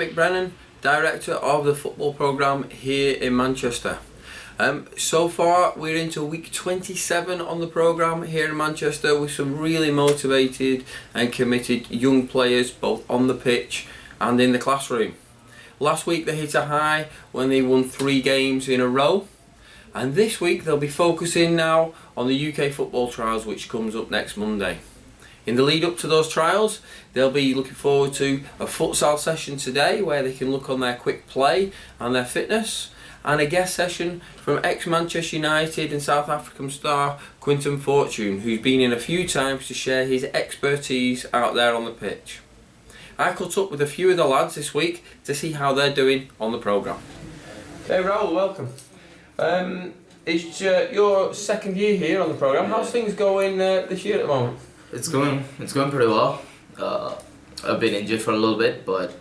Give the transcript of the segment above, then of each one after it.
Vic Brennan, Director of the football programme here in Manchester. So far we're into week 27 on the programme here in Manchester with some really motivated and committed young players both on the pitch and in the classroom. Last week they hit a high when they won 3 games in a row, and this week they'll be focusing now on the UK football trials, which comes up next Monday. In the lead up to those trials, they'll be looking forward to a futsal session today where they can look on their quick play and their fitness, and a guest session from ex-Manchester United and South African star Quinton Fortune, who's been in a few times to share his expertise out there on the pitch. I caught up with a few of the lads this week to see how they're doing on the programme. Hey Raoul, welcome. It's your second year here on the programme. How's things going this year at the moment? It's going pretty well. I've been injured for a little bit, but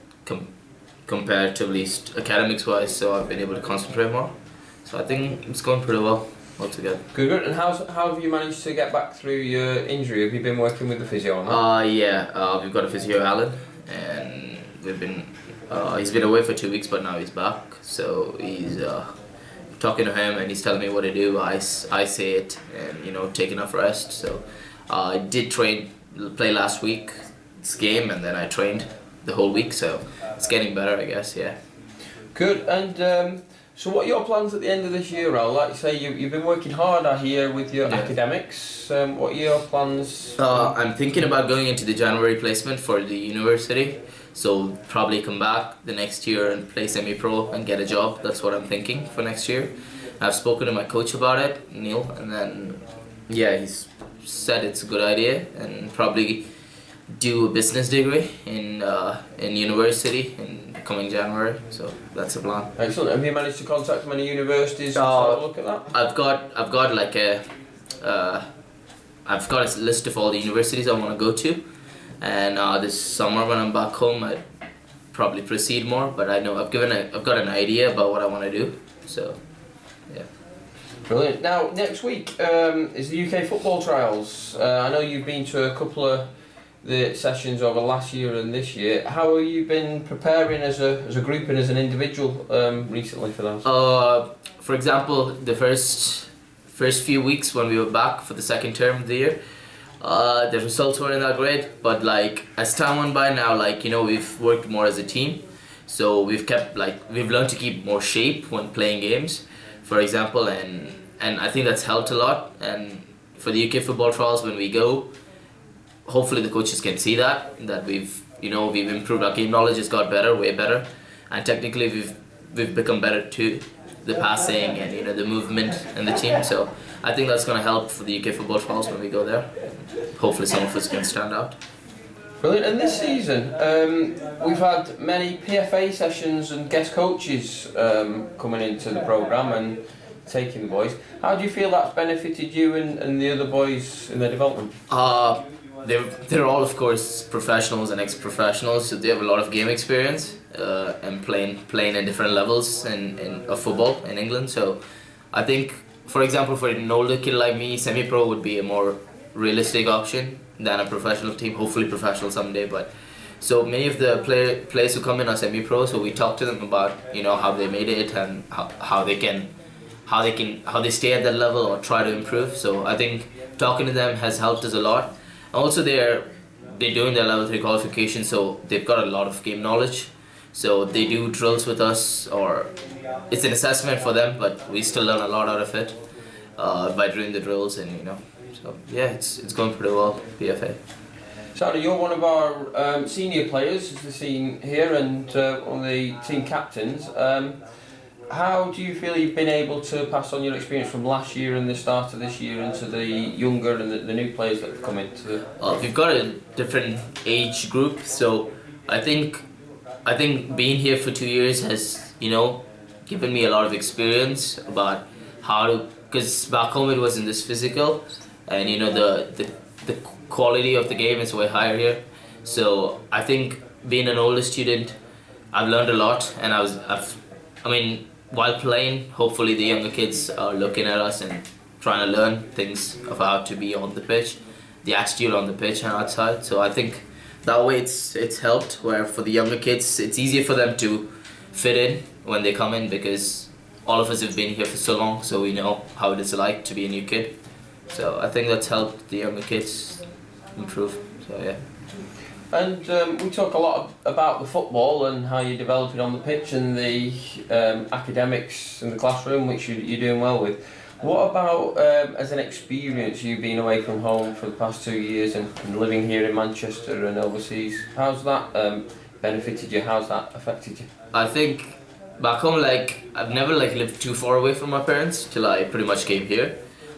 comparatively academics wise, so I've been able to concentrate more. So I think it's going pretty well altogether. Good. And how have you managed to get back through your injury? Have you been working with the physio on that? We've got a physio, Alan, and he's been away for 2 weeks, but now he's back. So he's talking to him, and he's telling me what to do. I say it, and take enough rest. So I did play last week's game, and then I trained the whole week. So it's getting better, I guess. Yeah. Good. And so what are your plans at the end of this year, Raoul? Like you say, you've been working hard here with your academics. What are your plans? I'm thinking about going into the January placement for the university. So probably come back the next year and play semi-pro and get a job. That's what I'm thinking for next year. I've spoken to my coach about it, Neil, and then he's said it's a good idea, and probably do a business degree in university in coming January. So that's the plan. Excellent. Have you managed to contact many universities to have a look at that? I've got a list of all the universities I want to go to, and this summer when I'm back home I'd probably proceed more. But I know I've got an idea about what I want to do. So yeah. Brilliant. Now, next week is the UK football trials. I know you've been to a couple of the sessions over last year and this year. How have you been preparing as a group and as an individual recently for those? For example, the first few weeks when we were back for the second term of the year, the results weren't that great. But as time went by now, we've worked more as a team. So we've learned to keep more shape when playing games, for example, and I think that's helped a lot. And for the UK football trials, when we go, hopefully the coaches can see that we've improved. Our game knowledge has got better, way better, and technically we've become better too, the passing and the movement and the team. So I think that's going to help for the UK football trials when we go there. Hopefully some of us can stand out. Brilliant. And this season, we've had many PFA sessions and guest coaches coming into the programme and taking the boys. How do you feel that's benefited you and the other boys in their development? They're all, of course, professionals and ex-professionals, so they have a lot of game experience and playing in different levels of football in England. So I think, for example, for an older kid like me, semi-pro would be a more realistic option than a professional team, hopefully professional someday. But so many of the players who come in are semi-pro, so we talk to them about how they made it and how they stay at that level or try to improve. So I think talking to them has helped us a lot. Also, they're doing their level 3 qualification, so they've got a lot of game knowledge. So they do drills with us, or it's an assessment for them, but we still learn a lot out of it by doing the drills, and So yeah, it's going pretty well, PFA. Sally, you're one of our senior players, as we've seen here, and one of the team captains. How do you feel you've been able to pass on your experience from last year and the start of this year into the younger and the new players that have come into? We've got a different age group, so I think being here for 2 years has given me a lot of experience about how to, because back home it wasn't this physical, and the quality of the game is way higher here. So I think being an older student, I've learned a lot, and while playing, hopefully the younger kids are looking at us and trying to learn things of how to be on the pitch, the attitude on the pitch and outside. So I think that way it's helped. Where for the younger kids, it's easier for them to fit in when they come in, because all of us have been here for so long, so we know how it is like to be a new kid. So I think that's helped the younger kids improve. So yeah. And we talk a lot about the football and how you develop it on the pitch and the academics in the classroom, which you're doing well with. What about as an experience, you being away from home for the past 2 years and living here in Manchester and overseas? How's that benefited you? How's that affected you? I think back home, I've never lived too far away from my parents till I pretty much came here.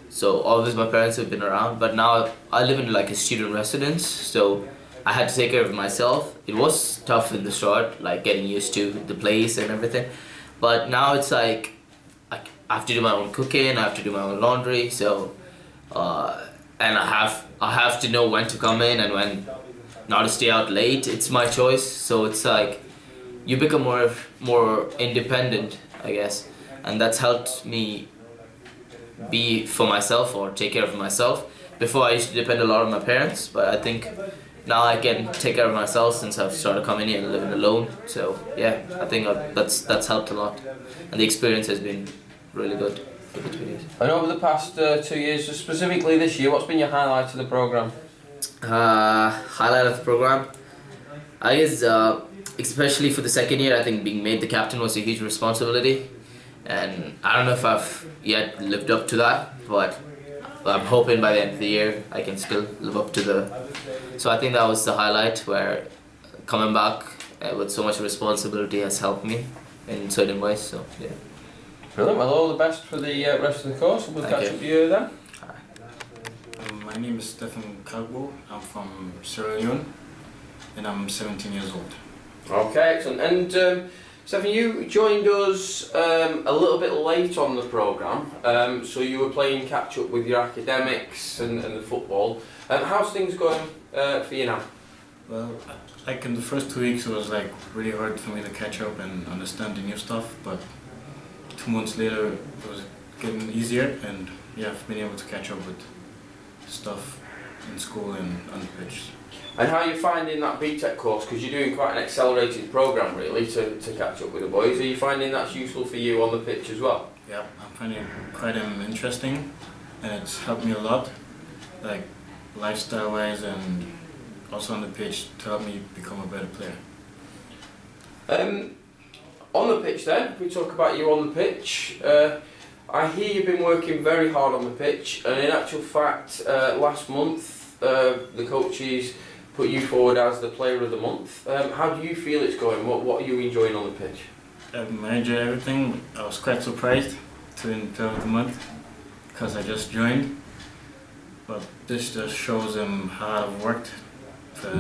So always my parents have been around, but now I live in a student residence, so I had to take care of myself. It was tough in the start, getting used to the place and everything, but now it's I have to do my own cooking, I have to do my own laundry, so and I have to know when to come in and when not to stay out late. It's my choice, so it's you become more independent, I guess, and that's helped me be for myself or take care of myself. Before I used to depend a lot on my parents, but I think now I can take care of myself since I've started coming here and living alone. So yeah, I think that's helped a lot, and the experience has been really good for the 2 years. And over the past 2 years, specifically this year, what's been your highlight of the programme? Highlight of the program, I guess, especially for the second year, I think being made the captain was a huge responsibility, and I don't know if I've yet lived up to that, but I'm hoping by the end of the year I can still live up to so I think that was the highlight, where coming back with so much responsibility has helped me in certain ways. So yeah. Brilliant. Well, all the best for the rest of the course. We'll catch up with you then. My name is Stefan Kalbo. I'm from Sierra Leone and I'm 17 years old. Okay, excellent. And Stefan, you joined us a little bit late on the programme, so you were playing catch up with your academics and the football. How's things going for you now? Well, in the first 2 weeks it was really hard for me to catch up and understand the new stuff, but 2 months later it was getting easier, and yeah, I've been able to catch up with stuff in school and on the pitch. And how are you finding that BTEC course? Because you're doing quite an accelerated programme really to catch up with the boys. Are you finding that's useful for you on the pitch as well? Yeah, I'm finding it quite interesting, and it's helped me a lot, lifestyle wise and also on the pitch, to help me become a better player. On the pitch then, if we talk about you on the pitch, I hear you've been working very hard on the pitch, and in actual fact last month the coaches put you forward as the player of the month. How do you feel it's going? What are you enjoying on the pitch? I enjoy everything. I was quite surprised to win player of the month because I just joined, but this just shows how I've worked for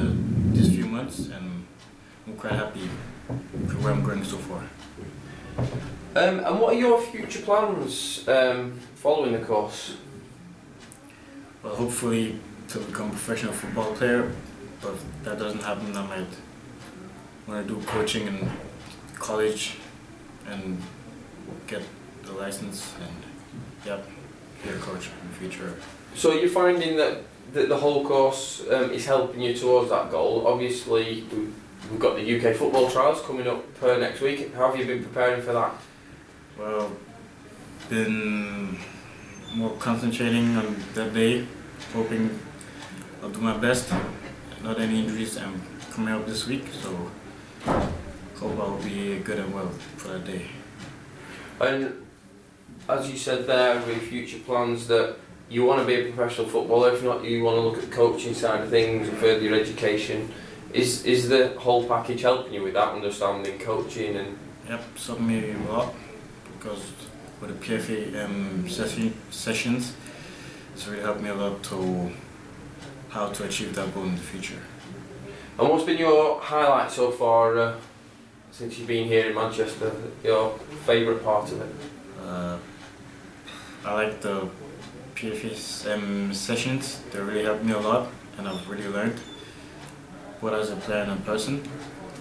these few months, and I'm quite happy with where I'm going so far. And what are your future plans following the course? Well, hopefully to become a professional football player, but if that doesn't happen, I might want to do coaching in college and get the license and be a coach in the future. So you're finding that the whole course is helping you towards that goal. Obviously we've got the UK football trials coming up next week. How have you been preparing for that? Well, been more concentrating on that day, hoping I'll do my best. Not any injuries coming up this week, so hope I'll be good and well for that day. And as you said there, with future plans, that you want to be a professional footballer. If not, you want to look at the coaching side of things and further your education. Is the whole package helping you with that, understanding coaching and? Yep, it's helped me a lot, because with the PFA sessions, it's really helped me a lot to how to achieve that goal in the future. And what's been your highlight so far since you've been here in Manchester? Your favourite part of it? I like the PFA sessions. They really helped me a lot, and I've really learned what as a player and a person,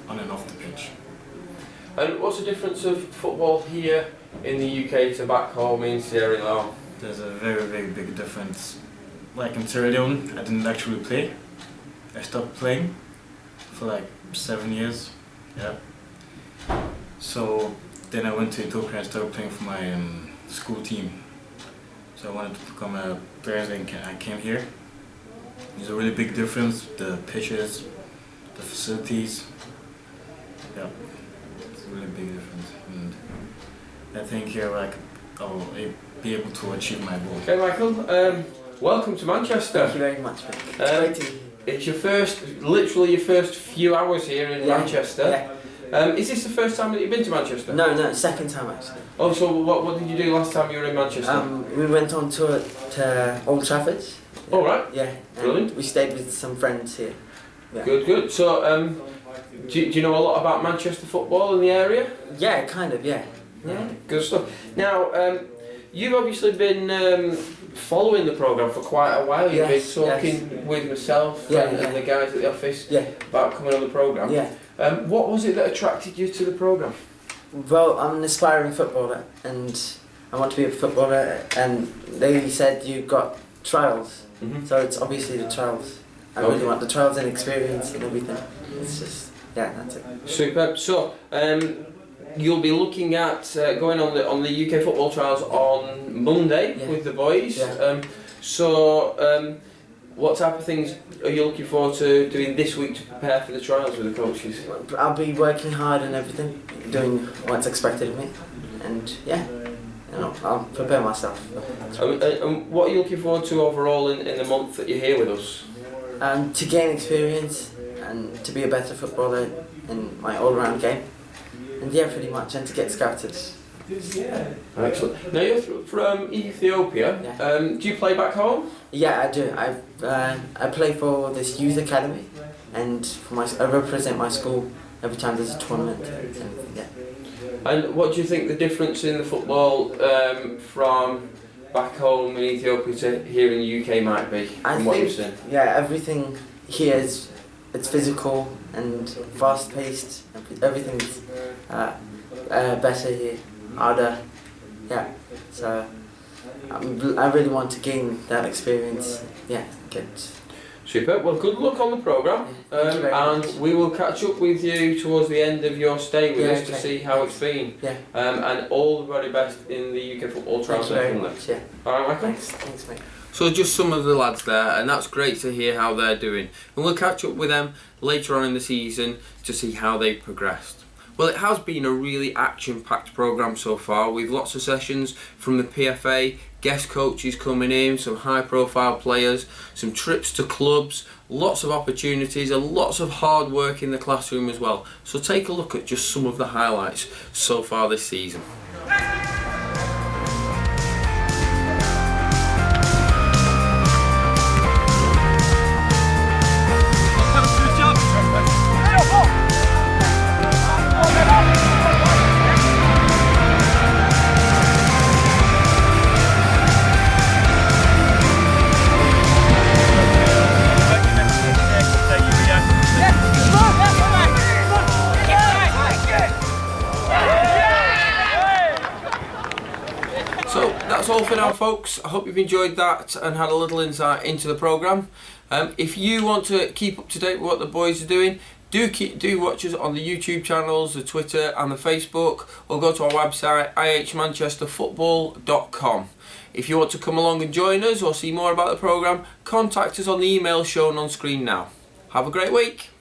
on and off the pitch. And what's the difference of football here in the UK to back home in Sierra Leone? There's a very, very big difference. In Sierra Leone, I didn't actually play. I stopped playing, for like 7 years. Yeah. So then I went to Ethiopia and started playing for my school team. So I wanted to become a player and I came here. There's a really big difference, the pitches, the facilities. Yeah, it's a really big difference. And I think here I'll be able to achieve my goal. Okay, Michael, welcome to Manchester. Thank you very much, mate. It's great to be here. It's literally your first few hours here in Manchester. Yeah. Is this the first time that you've been to Manchester? No, second time actually. Oh, so what did you do last time you were in Manchester? We went on tour to Old Trafford. All right. Yeah. Brilliant. We stayed with some friends here. Yeah. Good. So, do you know a lot about Manchester football in the area? Yeah, kind of. Yeah. Yeah. Good stuff. Now, you've obviously been following the programme for quite a while. You've been talking with myself and the guys at the office about coming on the programme. Yeah. What was it that attracted you to the programme? Well, I'm an aspiring footballer and I want to be a footballer, and they said you've got trials. Mm-hmm. So it's obviously the trials. I really want the trials and experience and everything. It's just, that's it. Superb. So, you'll be looking at going on the UK football trials on Monday with the boys. Yeah. What type of things are you looking forward to doing this week to prepare for the trials with the coaches? I'll be working hard and everything, doing what's expected of me, and I'll prepare myself. And what are you looking forward to overall in the month that you're here with us? To gain experience and to be a better footballer in my all-round game, and pretty much, and to get scouted. Excellent. Now you're from Ethiopia. Yeah. Do you play back home? Yeah, I do. I play for this youth academy, and I represent my school every time there's a tournament. And what do you think the difference in the football from back home in Ethiopia to here in the UK might be? I think everything here it's physical and fast-paced. Everything's better here, harder. Yeah. So I really want to gain that experience. Yeah, good. Super. Well, good luck on the programme, and we will catch up with you towards the end of your stay with us to see how it's been. Yeah. And all the very best in the UK football trials. Thank you very much. Yeah. All right, Michael. Thanks, mate. So just some of the lads there, and that's great to hear how they're doing. And we'll catch up with them later on in the season to see how they've progressed. Well, it has been a really action-packed programme so far, with lots of sessions from the PFA, guest coaches coming in, some high-profile players, some trips to clubs, lots of opportunities and lots of hard work in the classroom as well. So take a look at just some of the highlights so far this season. So that's all for now, folks. I hope you've enjoyed that and had a little insight into the programme. If you want to keep up to date with what the boys are doing, do watch us on the YouTube channels, the Twitter and the Facebook, or go to our website ihmanchesterfootball.com. If you want to come along and join us or see more about the programme, contact us on the email shown on screen now. Have a great week.